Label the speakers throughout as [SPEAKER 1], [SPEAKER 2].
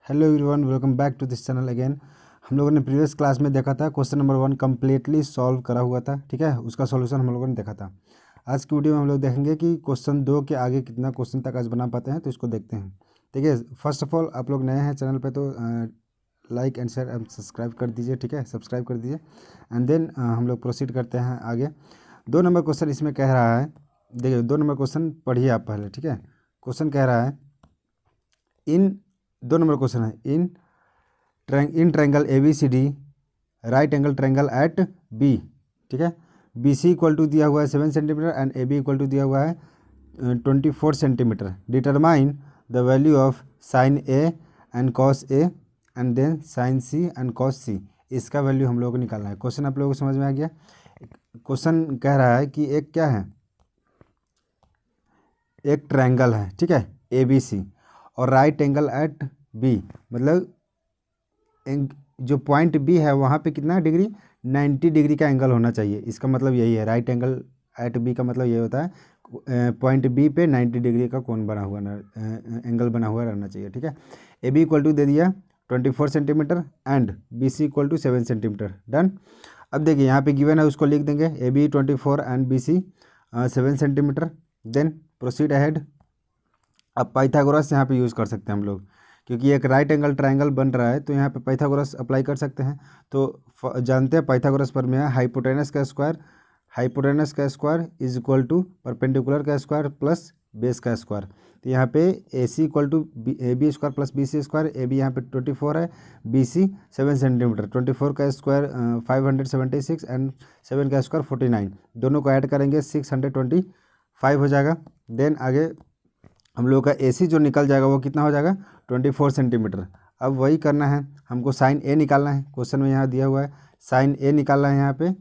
[SPEAKER 1] Hello everyone, welcome back to this channel again. हम लोगों ने प्रीवियस क्लास में देखा था क्वेश्चन नंबर 1 कम्प्लीटली सॉल्व करा हुआ था, ठीक है। उसका सॉल्यूशन हम लोगों ने देखा था। आज की वीडियो में हम लोग देखेंगे कि क्वेश्चन 2 के आगे कितना क्वेश्चन तक आज बना पाते हैं, तो इसको देखते हैं। ठीक है, फर्स्ट ऑफ ऑल आप लोग नए हैं चैनल पर तो like and share and subscribe कर दीजिए, ठीक है, सब्सक्राइब कर दीजिए। एंड देन हम लोग प्रोसीड करते हैं आगे। 2 नंबर क्वेश्चन इसमें कह रहा है, देखिए 2 नंबर क्वेश्चन पढ़िए आप पहले, ठीक है। क्वेश्चन कह रहा है इन 2 नंबर क्वेश्चन है in triangle ABCD right angle triangle eight B, ठीक है। BC इक्वल टू दिया हुआ है 7 centimetre and AB equal to दिया हुआ है 24 centimetre. Determine the value of sine A and cos A and then sine C and cos C। इसका value हम लोगों को निकालना है। क्वेश्चन आप लोगों को समझ में आ गया। क्वेश्चन कह रहा है कि एक क्या है, एक ट्रायंगल है, ठीक है, ABC और राइट एंगल एट B, मतलब जो पॉइंट बी है वहाँ पे कितना डिग्री, 90 डिग्री का एंगल होना चाहिए। इसका मतलब यही है, राइट एंगल एट बी का मतलब ये होता है पॉइंट बी पे 90 डिग्री का कोण बना हुआ एंगल बना हुआ रहना चाहिए, ठीक है। ए बी इक्वल टू दे दिया 24 centimetre and B C equal to 7 centimetre. Done. अब देखिए यहाँ पे गिवन है, उसको लिख देंगे A B 24 and B C 7 centimetre. Then proceed ahead. अब पाइथागोरस यहाँ पे यूज़ कर सकते हैं हम लोग, क्योंकि एक राइट एंगल ट्रायंगल बन रहा है तो यहाँ पे पाइथागोरस अप्लाई कर सकते हैं। तो जानते हैं पाइथागोरस पर में है हाइपोटेनस का square is equal to perpendicular का स्क्वायर प्लस बेस का स्क्वायर। तो यहाँ पे A C equal to A B square plus B C square. A B यहाँ पे 24 है, बी सी 7 सेंटीमीटर। 24 का स्क्वायर 576 एंड 7 का स्क्वायर 49। दोनों को ऐड करेंगे 625 हो जाएगा। देन आगे हम लोग का AC जो निकल जाएगा वो कितना हो जाएगा, 24 सेंटीमीटर। अब वही करना है हमको, साइन A निकालना है। क्वेश्चन में यहाँ दिया हुआ है साइन A निकालना है यहाँ पे,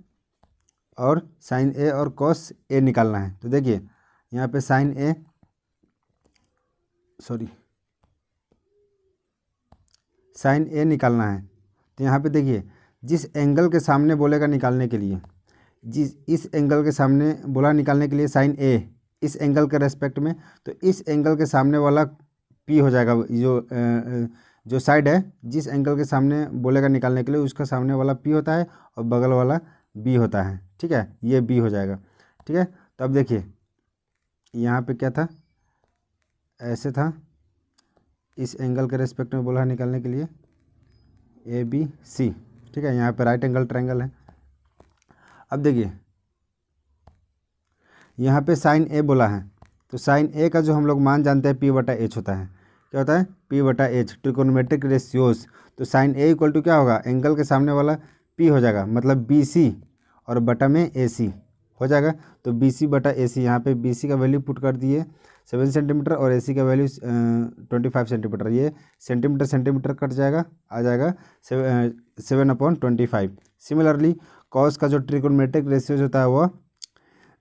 [SPEAKER 1] और साइन A और कॉस A निकालना है। तो देखिए यहाँ पे साइन A निकालना है। तो यहाँ पे देखिए जिस एंगल के सामने बोलेगा निकालने के लिए, इस एंगल के सामने बोला निकालने के लिए साइन A इस एंगल के रेस्पेक्ट में, तो इस एंगल के सामने वाला P हो जाएगा। जो साइड है जिस एंगल के सामने बोलेगा निकालने के लिए उसका सामने वाला P होता है और बगल वाला B होता है, ठीक है, ये B हो जाएगा, ठीक है। तो अब देखिए यहाँ पे क्या था, ऐसे था, इस एंगल के रेस्पेक्ट में बोला निकालने के लिए ABC, ठीक है। यहाँ पे राइट एंगल ट्रायंगल है। अब देखिए यहाँ पे साइन A बोला है, तो साइन A का जो हम लोग मान जानते हैं P/H होता है। क्या होता है, P/H, ट्रिकोनोमेट्रिक रेशियोज। तो साइन A इक्वल टू क्या होगा, एंगल के सामने वाला P हो जाएगा, मतलब BC और बटा में AC हो जाएगा। तो BC/AC, यहाँ पे BC का वैल्यू पुट कर दिए 7 सेंटीमीटर और AC का वैल्यू 25 सेंटीमीटर। ये सेंटीमीटर कट जाएगा, आ जाएगा 7/25। सिमिलरली कॉस का जो ट्रिकोनोमेट्रिक रेशियोज होता है वो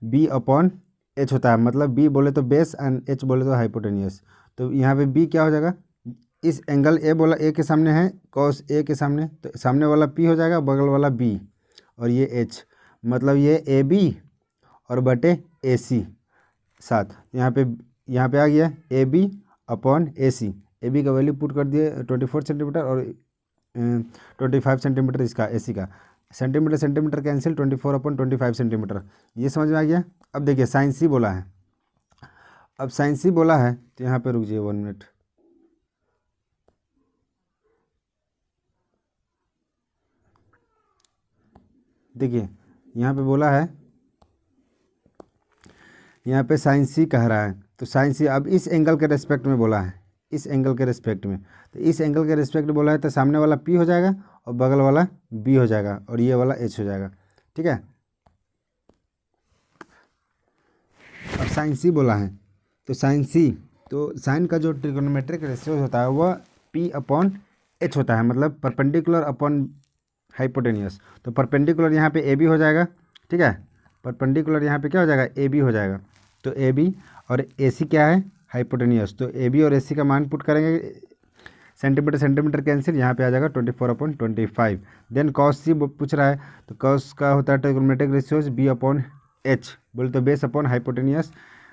[SPEAKER 1] B/H होता है, मतलब B बोले तो बेस एंड H बोले तो हाइपोटेनियस। तो यहाँ पे B क्या हो जाएगा, इस एंगल A बोला A के सामने है, कॉस A के सामने, तो सामने वाला P हो जाएगा, बगल वाला B और ये H, मतलब ये AB और बटे AC साथ। यहाँ पे आ गया AB/AC। AB का वैल्यू पुट कर दिए 24 सेंटीमीटर और 25 सेंटीमीटर इसका AC का। Centimetre cancel, 24/25 centimetre. ये समझ में आ गया। अब देखिए साइन C बोला है। अब साइन C बोला है तो यहाँ पे रुक जाइए 1 मिनट। देखिए यहाँ पे बोला है, यहाँ पे साइन C कह रहा है, तो साइन C अब इस एंगल के रेस्पेक्ट में बोला है, इस एंगल के रेस्पेक्ट में। तो इस एंगल के रेस्पेक्ट में बोला है तो सामने वाला P हो जाएगा और बगल वाला B हो जाएगा और ये वाला H हो जाएगा, ठीक है। अब साइन C बोला है, तो साइन C, तो साइन का जो ट्रिगोनोमेट्रिक रेशियो होता है वह P/H होता है, मतलब परपेंडिकुलर अपॉन हाइपोटेनियस। तो परपेंडिकुलर यहाँ पे AB हो जाएगा, ठीक है, परपेंडिकुलर यहाँ पे क्या हो जाएगा, AB हो जाएगा। तो AB और AC क्या है, हाइपोटेनियस। तो AB और AC का मान पुट करेंगे, सेंटीमीटर कैंसिल, यहाँ पे आ जाएगा 24/25। देन कॉस C पूछ रहा है, तो कॉस का होता है ट्रिगोनोमेट्रिक रेशियोज B/H, बोले तो बेस अपॉन हाइपोटेनियस।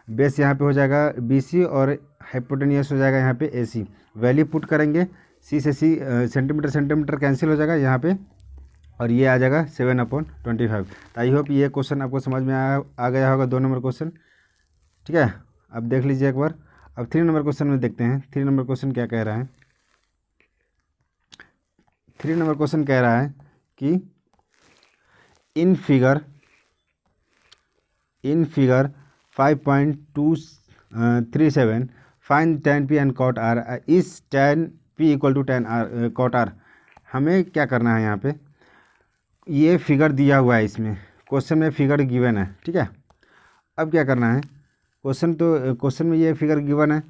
[SPEAKER 1] बेस यहाँ पे हो जाएगा BC और हाइपोटेनियस हो जाएगा यहाँ पे AC। वैल्यू पुट करेंगे सी से सी सेंटीमीटर सेंटीमीटर कैंसिल हो जाएगा यहाँ पे, और ये आ जाएगा 7/25। तो आई होप ये क्वेश्चन आपको समझ में आ गया होगा, 2 नंबर क्वेश्चन। ठीक है, अब देख लीजिए एक बार। अब 3 नंबर क्वेश्चन में देखते हैं 3 नंबर क्वेश्चन क्या कह रहा है। 3 नंबर क्वेश्चन कह रहा है कि in figure 5.237 find tan p and cot r is tan p equal to tan r cot r। हमें क्या करना है, यहाँ पे ये फिगर दिया हुआ है, इसमें क्वेश्चन में फिगर गिवन है। ठीक है, अब क्या करना है, क्वेश्चन में ये फिगर गिवन है,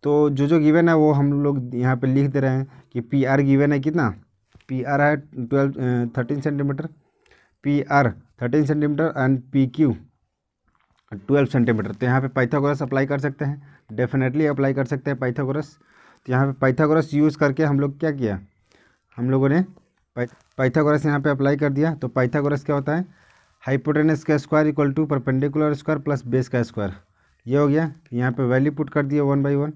[SPEAKER 1] तो जो गिवन है वो हम लोग यहाँ पे लिख दे रहे हैं कि पी आर गिवन है, कितना पी आर है 13 centimetre, P R 13 centimetre and P Q 12 centimetre. तो यहाँ पे पाइथागोरस अप्लाई कर सकते हैं, डेफिनेटली अप्लाई कर सकते हैं पाइथागोरस। तो यहाँ पे पाइथागोरस यूज़ करके हम लोग क्या किया, हम लोगों ने पाइथागोरस यहाँ पे अप्लाई कर दिया। तो पाइथागोरस क्या होता है, हाइपोटेनस का square equal to perpendicular square plus base का स्क्वायर। ये हो गया, यहाँ पे वैल्यू पुट कर दिया 1/1।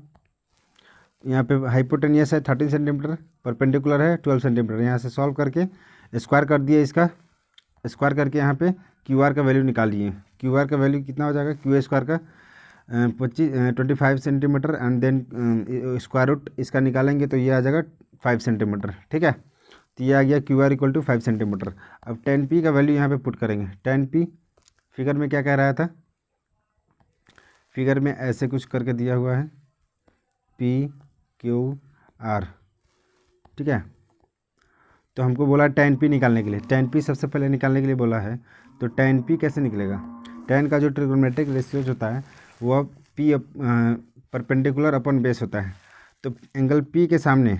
[SPEAKER 1] यहाँ पे हाइपोटेनियस है 13 सेंटीमीटर, परपेंडिकुलर है 12 सेंटीमीटर। यहाँ से सॉल्व करके स्क्वायर कर दिया, इसका स्क्वायर करके यहाँ पे क्यू आर का वैल्यू निकाल लिए। क्यू आर का वैल्यू कितना हो जाएगा, क्यू स्क्वायर का 25 centimetre and then square root इसका निकालेंगे तो ये आ जाएगा 5 सेंटीमीटर। ठीक है, तो ये आ गया Q R equal to 5 centimetre. अब tan p का वैल्यू यहाँ पे पुट करेंगे। tan p फिगर में क्या कह रहा था, फिगर में ऐसे कुछ करके दिया हुआ है p q r। ठीक है, तो हमको बोला tan p निकालने के लिए, tan p सबसे पहले निकालने के लिए बोला है। तो tan p कैसे निकलेगा, tan का जो ट्रिग्नोमेट्रिक रेशियोज होता है वो p परपेंडिकुलर अपन बेस होता है। तो एंगल p के सामने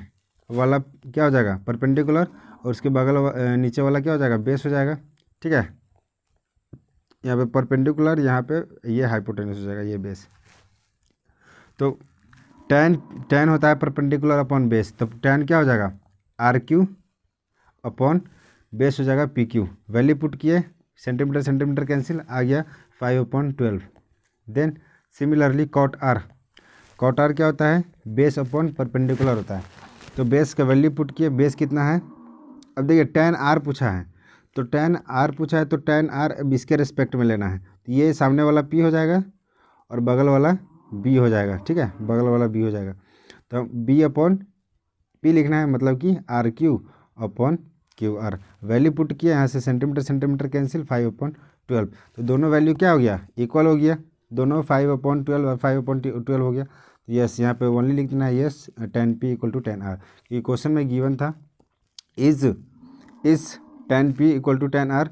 [SPEAKER 1] वाला क्या हो जाएगा, परपेंडिकुलर, और उसके बगल नीचे वाला क्या हो जाएगा, बेस हो जाएगा। ठीक है, यहाँ पे परपेंडिकुलर, यहाँ पे ये हाइपोटेनस हो जाएगा, ये बेस। तो tan होता है परपेंडिकुलर अपॉन बेस, तो tan क्या हो जाएगा, RQ अपॉन बेस हो जाएगा PQ। वैल्यू पुट किए, सेंटीमीटर सेंटीमीटर कैंसिल, आ गया 5/12। देन सिमिलरली cot R क्या होता है, बेस अपॉन परपेंडिकुलर होता है। तो बेस का वैल्यू पुट किए, बेस कितना है। अब देखिए tan R पूछा है, तो tan R पूछा है, तो tan R अब इसके रिस्पेक्ट में लेना है। तो ये सामने वाला P हो जाएगा और बगल वाला B हो जाएगा। ठीक है, बगल वाला B हो जाएगा। तो B अपॉन P लिखना है, मतलब कि RQ upon QR। Value put किया, यहाँ से सेंटीमीटर सेंटीमीटर कैंसिल, 5/12। तो दोनों वैल्यू क्या हो गया, इक्वल हो गया, दोनों 5/12 और 5/12 हो गया। तो यस, यहाँ पे ओनली लिख देना है yes, tan p equal to tan r। ये क्वेश्चन में गिवन था is tan p equal to tan r,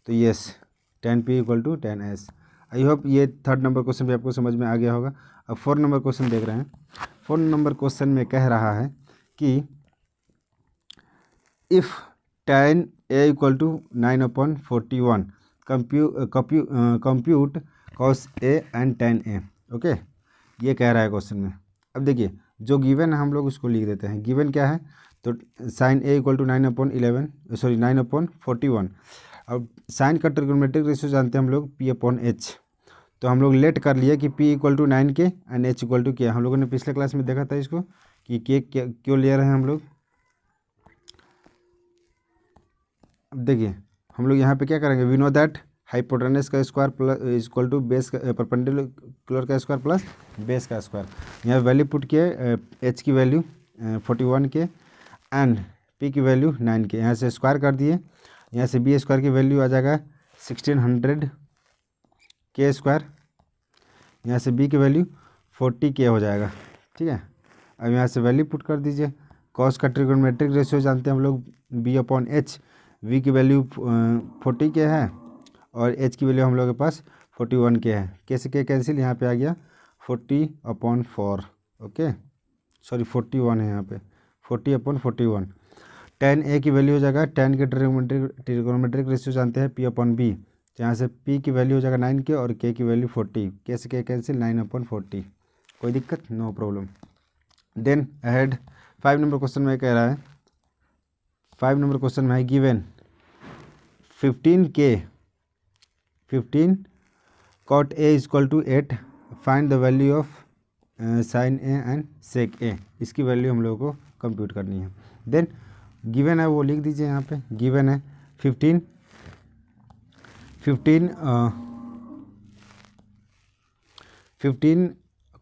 [SPEAKER 1] तो yes tan p equal to tan s। I hope ये 3rd नंबर क्वेश्चन भी आपको समझ में आ गया होगा। अब 4 नंबर क्वेश्चन देख रहे हैं। 4 नंबर क्वेश्चन में कह रहा है कि if tan a equal to 9/41 compute cos a and tan a। Okay, ये कह रहा है क्वेश्चन में। अब देखिए जो गिवन है हम लोग उसको लिख देते हैं। गिवन क्या है, तो sin a इक्वल टू 9/41। अब साइन का ट्रिग्नोमेट्रिक रेशियो जानते हैं हम लोग p/h। तो हम लोग लेट कर लिए कि p इक्वल टू 9 के एंड h इक्वल टू क्या। हम लोगों ने पिछले क्लास में देखा था इसको कि k क्यों ले रहे हैं हम लोग। अब देखिए हम लोग यहाँ पे क्या करेंगे, वी नो दैट हाइपोटेनस का square plus equal to base perpendicular का स्क्वायर प्लस बेस का स्क्वायर। यहाँ वैल्यू पुट किए, h की वैल्यू 41 के एंड p की वैल्यू 9 के। यहाँ से स्क्वायर कर दिए, यहाँ से b स्क्वायर की वैल्यू आ जाएगा 1600 के स्क्वायर, यहाँ से b की वैल्यू 40 के हो जाएगा। ठीक है, अब यहाँ से वैल्यू पुट कर दीजिए। कॉस का ट्रिग्नोमेट्रिक रेशियो जानते हैं हम लोग b/h। v की वैल्यू 40 के है और h की वैल्यू हम लोग के पास 41 के है। कैसे के कैंसिल, यहाँ पे आ गया 40/4। ओके, सॉरी 41 है यहाँ पे, 40/41। tan a की वैल्यू हो जाएगा, tan के ट्रिग्नोमेट्रिक रेशियो जानते हैं p/b। यहाँ से p की वैल्यू हो जाएगा 9 के और k की वैल्यू 40। कैसे के कैंसिल, 9/40। कोई दिक्कत, no problem. Then ahead 5 number question में कह रहा है, 5 नंबर क्वेश्चन में है given 15 cot a equal to 8 find the value of sin a and sec a। इसकी वैल्यू हम लोगों को कंप्यूट करनी है। देन गिवन है वो लिख दीजिए यहाँ पे, गिवन है 15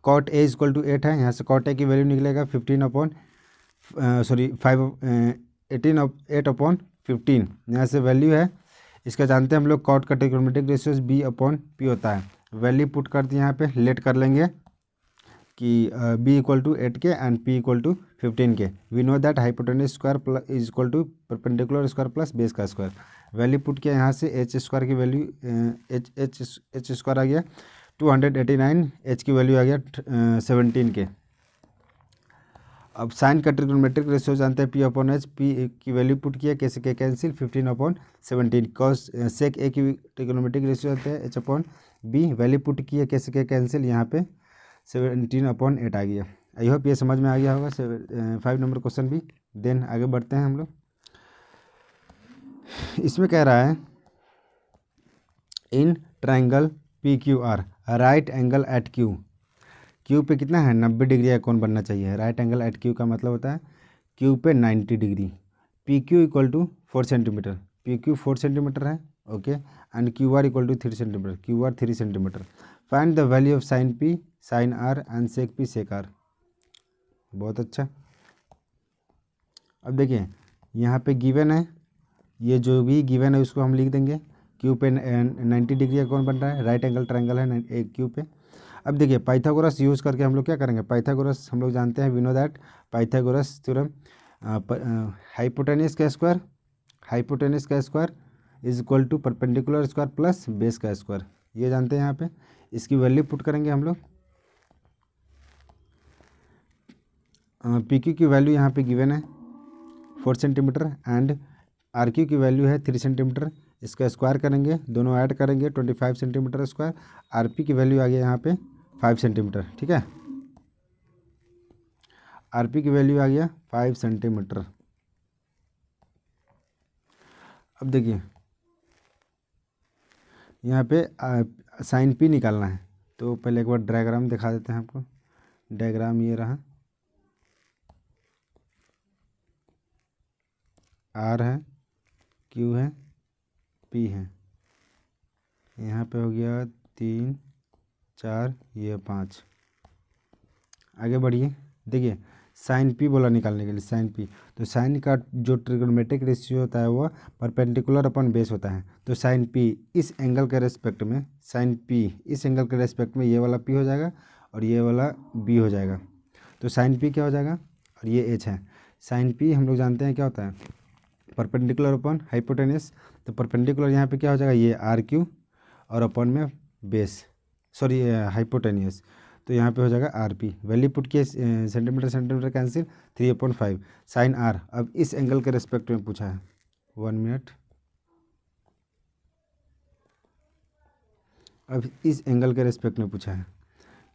[SPEAKER 1] cot a इक्वल टू 8 है। यहाँ से cot a की वैल्यू निकलेगा 8/15। यहाँ से वैल्यू है इसका जानते हैं हम लोग, cot का ट्रिग्नोमेट्रिक रेशियो b/p होता है। वैल्यू पुट कर दिए यहाँ पे, लेट कर लेंगे कि b इक्वल टू 8 के एंड p इक्वल टू 15 के। We know that hypotenuse square is equal to perpendicular square plus base का स्क्वायर। वैल्यू पुट किया यहाँ से, एच स्क्वायर की वैल्यू एच स्क्वायर आ गया 289, एच की वैल्यू आ गया 17 के। अब साइन का ट्रिग्नोमेट्रिक रेशियो जानते हैं p/h, p की वैल्यू पुट किया, कैसे के कैंसिल 15/17। कॉस सेक ए की ट्रिग्नोमेट्रिक रेशियो जानते हैं h/b, वैल्यू पुट किया, कैसे के कैंसिल, यहाँ पे 17/8 आ गया। आई होप ये समझ में आ गया होगा 5 नंबर क्वेश्चन भी। देन आगे बढ़ते हैं हम लोग। इसमें कह रहा है in triangle PQR right angle at Q, Q पे कितना है 90 डिग्री का कोण बनना चाहिए। राइट एंगल एट Q का मतलब होता है Q पे 90 degree. PQ equal to 4 centimetre, PQ 4 centimetre है, okay, and QR equal to 3 centimetre, QR 3 centimetre. Find the value of sine P, sine R and sec P, sec R। बहुत अच्छा। अब देखिए यहाँ पे गिवन है, ये जो भी गिवन है उसको हम लिख देंगे। Q पे 90 डिग्री का कोण बन रहा है, राइट एंगल ट्रायंगल है Q पे। अब देखिए पाइथागोरस यूज़ करके हम लोग क्या करेंगे, पाइथागोरस हम लोग जानते हैं, we know that Pythagoras theorem, hypotenuse का square is equal to perpendicular square plus base का स्क्वायर, ये जानते हैं। यहाँ पे इसकी वैल्यू पुट करेंगे हम लोग। PQ की वैल्यू यहाँ पे गिवन है 4 सेंटीमीटर एंड RQ की वैल्यू है 3 सेंटीमीटर। इसका स्क्वायर करेंगे, दोनों ऐड करेंगे 25 सेंटीमीटर स्क्वायर। RP की वैल्यू आ गया यहाँ पे 5 सेंटीमीटर, ठीक है। RP की वैल्यू आ गया 5 सेंटीमीटर। अब देखिए यहाँ पे साइन P निकालना है, तो पहले एक बार डायग्राम दिखा देते हैं आपको। डायग्राम ये रहा, R है, Q है, P है, यहाँ पे हो गया 3 4, ये 5। आगे बढ़िए, देखिए साइन P बोला निकालने के लिए, साइन P, तो साइन का जो ट्रिग्नोमेट्रिक रेशियो होता है वो परपेंडिकुलर अपन बेस होता है। तो साइन P इस एंगल के रेस्पेक्ट में, साइन P इस एंगल के रेस्पेक्ट में ये वाला P हो जाएगा और ये वाला B हो जाएगा। तो साइन P क्या हो जाएगा, और ये H है। साइन P हम लोग जानते हैं क्या होता है, परपेंडिकुलर अपन हाइपोटेन्यूज। तो परपेंडिकुलर यहाँ पे क्या हो जाएगा, ये RQ और अपन में बेस, सॉरी हाइपोटेन्यूज, तो यहाँ पे हो जाएगा RP। वैल्यू पुट किए, सेंटीमीटर कैंसिल 3/5 साइन R। अब इस एंगल के रेस्पेक्ट में पूछा है, 1 मिनट। अब इस एंगल के रेस्पेक्ट में पूछा है,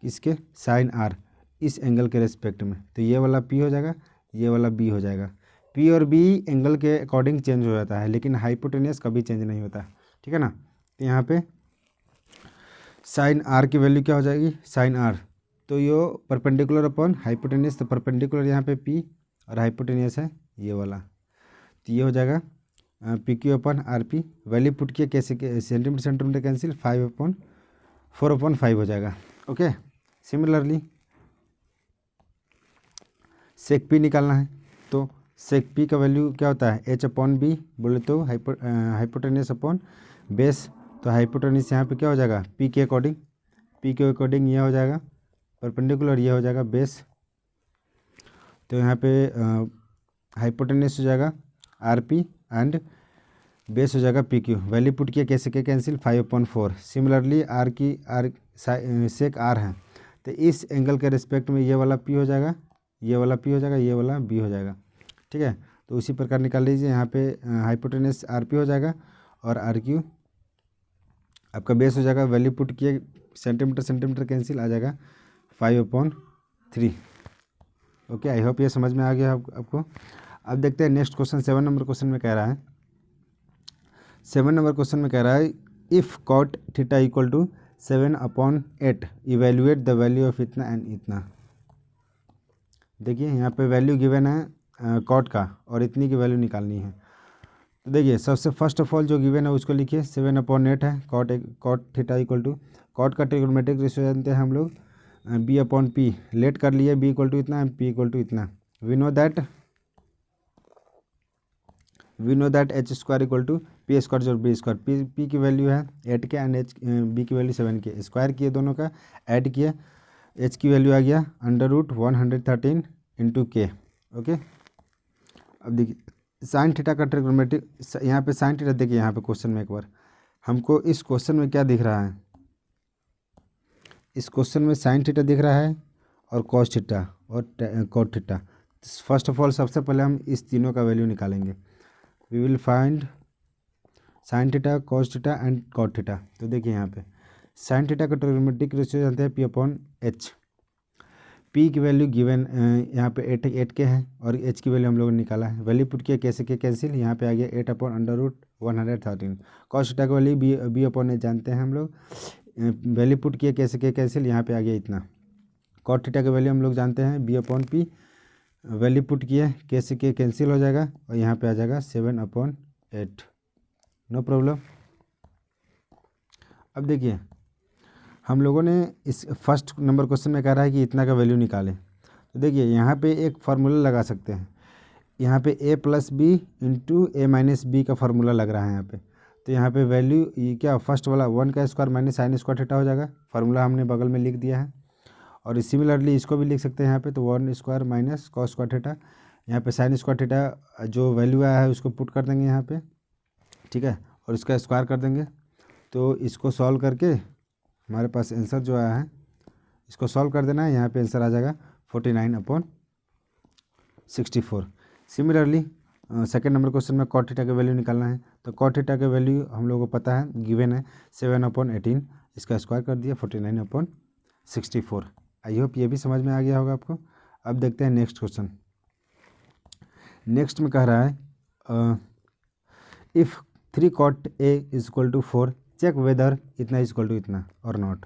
[SPEAKER 1] इसके साइन R इस एंगल के रेस्पेक्ट में, तो ये वाला P हो जाएगा, ये वाला B हो जाएगा। P और B एंगल के अकॉर्डिंग चेंज हो जाता है, लेकिन हाइपोटेन्यूज कभी चेंज नहीं होता, ठीक है ना। तो यहाँ पे साइन R की वैल्यू क्या हो जाएगी, साइन R, तो ये परपेंडिकुलर अपॉन हाइपोटेन्यूज, तो परपेंडिकुलर यहाँ पे P और हाइपोटेन्यूज है ये वाला, तो ये हो जाएगा PQ upon RP। Value put किया, कैसे सेंटीमीटर कैंसिल 4/5 हो जाएगा, ओके। सिमिलरली सेक P निकालना है, तो सेक P का वैल्यू क्या होता है, H/B बोले तो हाइपोटेन्यूज अपॉन बेस। तो हाइपोटेन्यूज यहाँ पे क्या हो जाएगा, P के अकॉर्डिंग ये हो जाएगा परपेंडिकुलर, ये हो जाएगा बेस। तो यहाँ पे हाइपोटेन्यूज हो जाएगा RP एंड बेस हो जाएगा PQ। वैल्यू पुट किया, कैसे के कैंसिल 5/4। सिमिलरली सेक R है, तो इस एंगल के रिस्पेक्ट में ये वाला P हो जाएगा, ये वाला P हो जाएगा, ये वाला B हो जाएगा, ठीक है। तो उसी प्रकार निकाल लीजिए, यहाँ पे हाइपोटेन्यूज RP हो जाएगा और RQ आपका बेस हो जाएगा। वैल्यू पुट किए, सेंटीमीटर कैंसिल आ जाएगा 5/3, ओके। आई होप ये समझ में आ गया आपको। अब देखते हैं नेक्स्ट क्वेश्चन, 7 नंबर क्वेश्चन में कह रहा है, 7 नंबर क्वेश्चन में कह रहा है if cot theta equal to 7/8 evaluate the value of इतना एंड इतना। देखिए यहाँ पे वैल्यू गिवन है कॉट का और इतनी की वैल्यू निकालनी है। तो देखिए सबसे फर्स्ट ऑफ ऑल जो गिवन है उसको लिखिए 7/8 है cot theta equal to cot का ट्रिग्नोमेट्रिक रेशियो जानते हैं हम लोग B/P लेट कर लिए B इक्वल टू इतना P इक्वल टू इतना we know that H square equal to P square जो B स्क्वायर P की वैल्यू है 8 के एंड B की वैल्यू 7 के स्क्वायर किए दोनों का ऐड किए H की वैल्यू आ गया √113 इंटू K। ओके अब देखिए साइन थीटा का ट्रिग्नोमेट्रिक यहाँ पे साइन थीटा देखिए यहाँ पे क्वेश्चन में एक बार हमको इस क्वेश्चन में क्या दिख रहा है, इस क्वेश्चन में साइन थीटा दिख रहा है और कॉस थीटा और cot theta. First of all सबसे पहले हम इस तीनों का वैल्यू निकालेंगे। We will find sine theta cos theta and cot theta. तो देखिए यहाँ पे साइन थीटा का ट्रिग्नोमेट्रिक रेशियो जानते हैं P/H। P की वैल्यू गिवन यहाँ पे 8 के है और H की वैल्यू हम लोगों ने निकाला है। वैल्यू पुट किया कैसे के कैंसिल यहाँ पे आ गया 8/√113। कॉस थीटा का वैल्यू B/H जानते हैं हम लोग, वैल्यू पुट किया कैसे के कैंसिल यहाँ पे आ गया इतना। कॉट थीटा का वैल्यू हम लोग जानते हैं B/P, वैल्यू पुट किया कैसे के कैंसिल हो जाएगा और यहाँ पे आ जाएगा 7/8। No problem. अब देखिए हम लोगों ने इस फर्स्ट नंबर क्वेश्चन में कह रहा है कि इतना का वैल्यू निकालें। तो देखिए यहाँ पे एक फार्मूला लगा सकते हैं, यहाँ पे A+B इंटू A-B का फार्मूला लग रहा है यहाँ पे। तो यहाँ पे वैल्यू ये क्या फर्स्ट वाला 1 का square minus sine square theta हो जाएगा, फार्मूला हमने बगल में लिख दिया है। और सिमिलरली इसको भी लिख सकते हैं यहाँ पे, तो 1 square minus cos square theta, यहाँ पे साइन स्क्वायर थीटा जो वैल्यू आया है उसको पुट कर देंगे यहाँ पे, ठीक है, और इसका स्क्वायर कर देंगे। तो इसको सॉल्व करके हमारे पास आंसर जो आया है इसको सॉल्व कर देना है, यहाँ पे आंसर आ जाएगा 49/64। सिमिलरली सेकेंड नंबर क्वेश्चन में कॉट थीटा का वैल्यू निकालना है। तो कॉट थीटा का वैल्यू हम लोगों को पता है गिवन है 7/18, इसका स्क्वायर कर दिया 49/64। आई होप ये भी समझ में आ गया होगा आपको। अब देखते हैं नेक्स्ट क्वेश्चन। नेक्स्ट में कह रहा है if 3 cot A is equal to 4 check whether इतना इज इक्वल टू इतना और नॉट।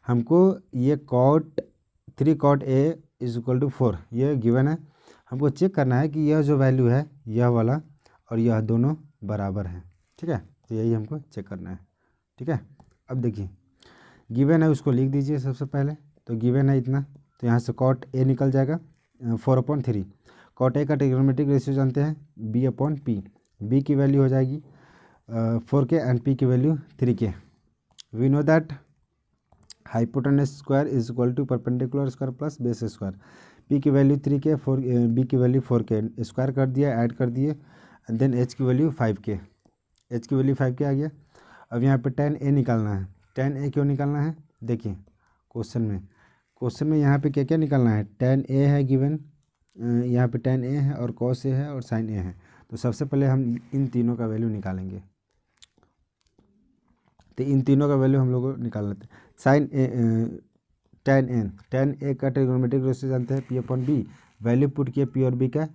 [SPEAKER 1] हमको ये 3 cot A is equal to 4 ये गिवन है, हमको चेक करना है कि यह जो वैल्यू है यह वाला और यह दोनों बराबर हैं, ठीक है। तो यही हमको चेक करना है, ठीक है। अब देखिए गिवन है उसको लिख दीजिए सबसे पहले। तो गिवन है इतना, तो यहाँ से cot A निकल जाएगा 4/3। cot A का ट्रिग्नोमेट्रिक रेशियो जानते हैं B/P। B की वैल्यू हो जाएगी 4K एंड P की value 3K। We know that hypotenuse square is equal to perpendicular square plus base square. P की वैल्यू 3K, B की वैल्यू 4K, स्क्वायर कर दिया ऐड कर दिए एंड देन H की वैल्यू 5K, H की value 5K आ गया। अब यहाँ पे tan A निकालना है। tan A क्यों निकालना है, देखिए क्वेश्चन में यहाँ पे क्या क्या निकालना है। tan A है गिवन, यहाँ पे tan A है और cos A है और sin A है। तो सबसे पहले हम इन तीनों का वैल्यू निकालेंगे। तो इन तीनों का वैल्यू हम लोग को निकाल लेते हैं। tan A का ट्रिग्नोमेट्रिक रेशियो जानते हैं P/B, वैल्यू पुट किया P और B का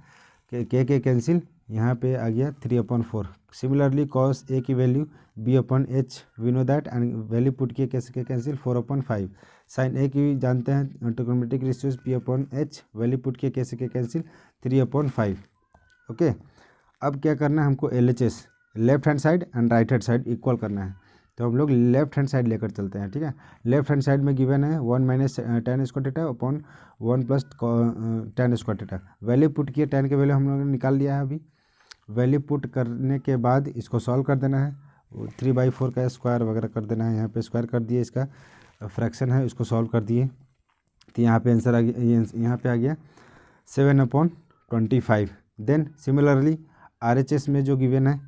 [SPEAKER 1] के कैंसिल, यहाँ पे आ गया 3/4। सिमिलरली cos A की value B/H we know that and value put किया कैसे के कैंसिल 4/5। sin A की जानते हैं trigonometric ratio P/H, value put किया कैसे के कैंसिल 3/5। ओके अब क्या करना है हमको LHS left hand side and right hand side equal करना है। तो हम लोग लेफ्ट हैंड साइड लेकर चलते हैं, ठीक है। लेफ्ट हैंड साइड में गिवन है 1 minus tan square theta upon 1 plus tan square theta. Value put किए tan के वैल्यू हम लोगों ने निकाल लिया है। अभी वैल्यू पुट करने के बाद इसको सॉल्व कर देना है, 3/4 का स्क्वायर वगैरह कर देना है। यहाँ पे स्क्वायर कर दिए, इसका फ्रैक्शन है उसको सॉल्व कर दिए, तो यहाँ पे आंसर आ गया, यहाँ पे आ गया 7/25। देन सिमिलरली RHS में जो गिवन है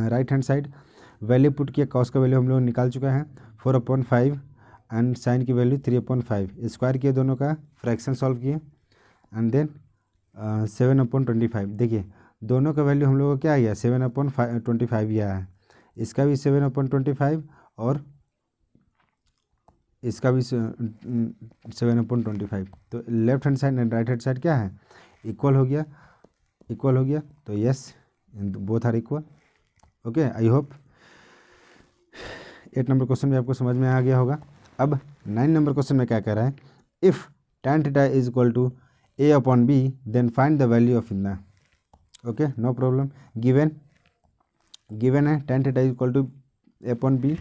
[SPEAKER 1] right hand side, value put किया cos का वैल्यू हम लोग निकाल चुका है 4/5 एंड साइन की वैल्यू 3/5। स्क्वायर किए दोनों का, फ्रैक्शन सॉल्व किए एंड देन 7/25। देखिए दोनों का वैल्यु हम लोगों को क्या आ गया 7/25 ही आया है। इसका भी 7/25 और इसका भी 7/25। तो left hand side and right hand side क्या है इक्वल हो गया, तो yes both are equal. Okay I hope 8 number question भी आपको समझ में आ गया होगा। अब 9 नंबर क्वेश्चन में क्या कह रहा है, if tan theta is equal to a upon b, then find the value of इतना. Okay, no problem. गिवन है tan theta equal to a upon b.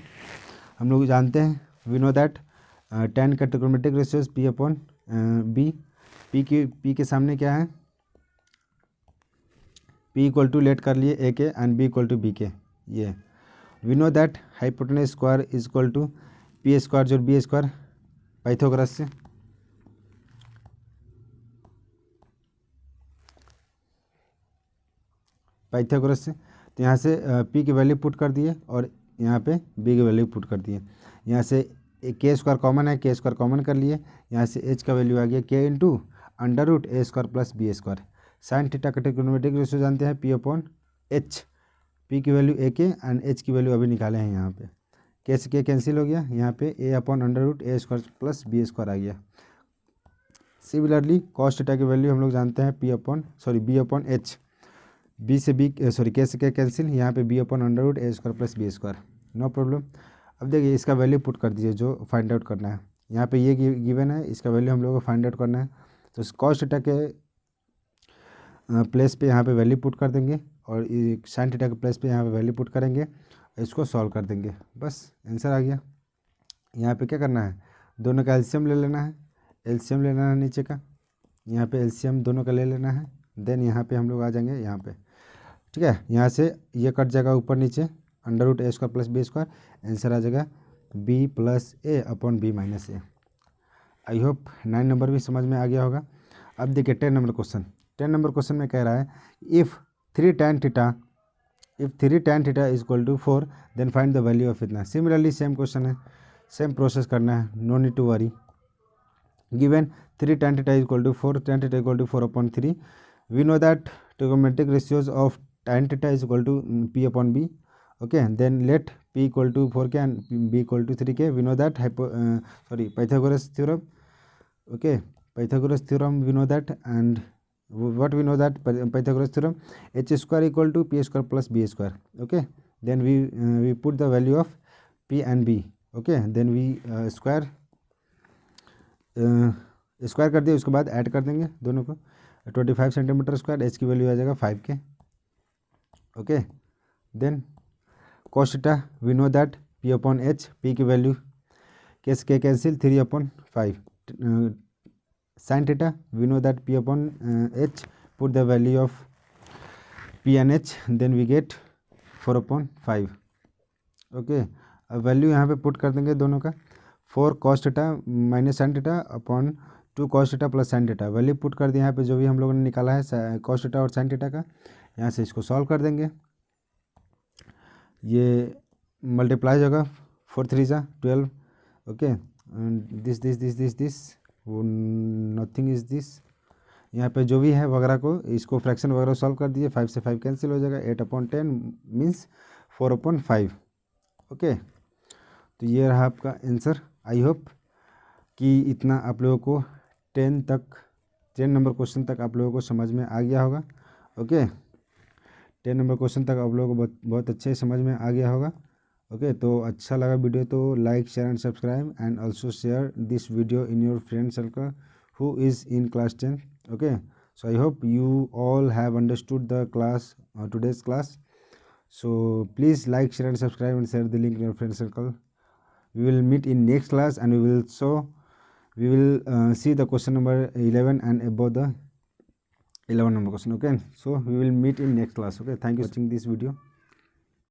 [SPEAKER 1] हम लोग जानते हैं, वी नो दैट tan का trigonometric ratios p upon b. p के सामने क्या है, p इक्वल टू लेट कर लिए a के and b equal to b के. ये we know that hypotenuse square is equal to p square जो b स्क्वायर पाइथागोरस से. तो यहाँ से p की वैल्यू पुट कर दिए और यहाँ पे b की वैल्यू पुट कर दिए. यहाँ से k स्क्वायर कॉमन है, k स्क्वायर कॉमन कर लिए. यहाँ से h का वैल्यू आ गया k into under root a square plus b square. Sine theta का ट्रिग्नोमेट्रिक रेशियो जानते हैं p अपॉन h. p की वैल्यू a के एंड h की वैल्यू अभी निकाले हैं. यहाँ पे k से k कैंसिल हो गया, यहाँ पे a upon under root a square plus b square आ गया. सिमिलरली कॉस थीटा की वैल्यू हम लोग जानते हैं b अपॉन h. b से b k से k कैंसिल, यहाँ पे b upon under root a square plus b square. No problem. अब देखिए इसका वैल्यू पुट कर दीजिए जो फाइंड आउट करना है. यहाँ पे ये गिवन है, इसका वैल्यू हम लोगों को फाइंड आउट करना है. तो कॉस थीटा के प्लेस पे यहाँ पे वैल्यू पुट कर देंगे और साइन थीटा के प्लेस पे यहाँ पे वैल्यू पुट करेंगे, इसको सॉल्व कर देंगे, बस आंसर आ गया. यहाँ पे क्या करना है, दोनों का एलसीएम ले लेना है. एलसीएम लेना है नीचे का, यहाँ पे एलसीएम दोनों का ले लेना है. देन यहाँ पे हम लोग आ जाएंगे यहाँ पे. ठीक है, यहाँ से ये कट जाएगा ऊपर नीचे, under root a square plus b square. Answer आ जाएगा b plus a upon b minus a. I hope 9 number भी समझ में आ गया होगा. अब देखिए 10 नंबर क्वेश्चन. 10 नंबर क्वेश्चन में कह रहा है if 3 tan theta is equal to 4 then find the value of इतना. सिमिलरली सेम क्वेश्चन है, सेम प्रोसेस करना है, no need to worry. Given 3 tan theta is equal to 4, tan theta equal to 4 upon 3. We know that trigonometric ratios of tan theta is equal to p upon b. Okay, then let p equal to 4k and b equal to 3k. We know that Pythagoras theorem. Okay, Pythagoras theorem we know that. And what we know that Pythagoras theorem, h square equal to p square plus b square. Okay, then we put the value of p and b. Okay, then we square कर दिए, उसके बाद add कर देंगे दोनों को. 25 centimetre square, h की value आ जाएगा 5k. Okay, then cos theta we know that p upon h. p की वैल्यू k से k cancel, 3 upon 5. sin theta we know that p upon h, put the value of p and h, then we get 4 upon 5. Okay, अब value यहाँ पे put कर देंगे दोनों का. 4 cos theta minus sine theta upon 2 cos theta plus sine theta. Value put कर दिया यहाँ पे जो भी हम लोगों ने निकाला है cos थीटा और साइन थीटा का. यहाँ से इसको सॉल्व कर देंगे, ये मल्टीप्लाई होगा, 4 3 जा 12. Okay, this nothing is this. यहाँ पे जो भी है वगैरह को, इसको फ्रैक्शन वगैरह सॉल्व कर दिए, 5 से 5 कैंसिल हो जाएगा. 8 अपॉन 10 मीन्स 4 अपॉन 5. ओके, तो ये रहा आपका आंसर. आई होप कि इतना आप लोगों को 10 नंबर क्वेश्चन तक आप लोगों को समझ में आ गया होगा. ओके, 10 नंबर क्वेश्चन तक आप लोगों को बहुत अच्छे समझ में आ गया होगा. ओके, तो अच्छा लगा वीडियो तो like share and subscribe and also share this video in your friend circle who is in class 10. Okay, so I hope you all have understood the class, today's class. So please like, share and subscribe and share the link in your friend circle. We will meet in next class and we will see the question number 11 and above the 11 number question. Okay, so we will meet in next class. Okay, thank you for watching this video.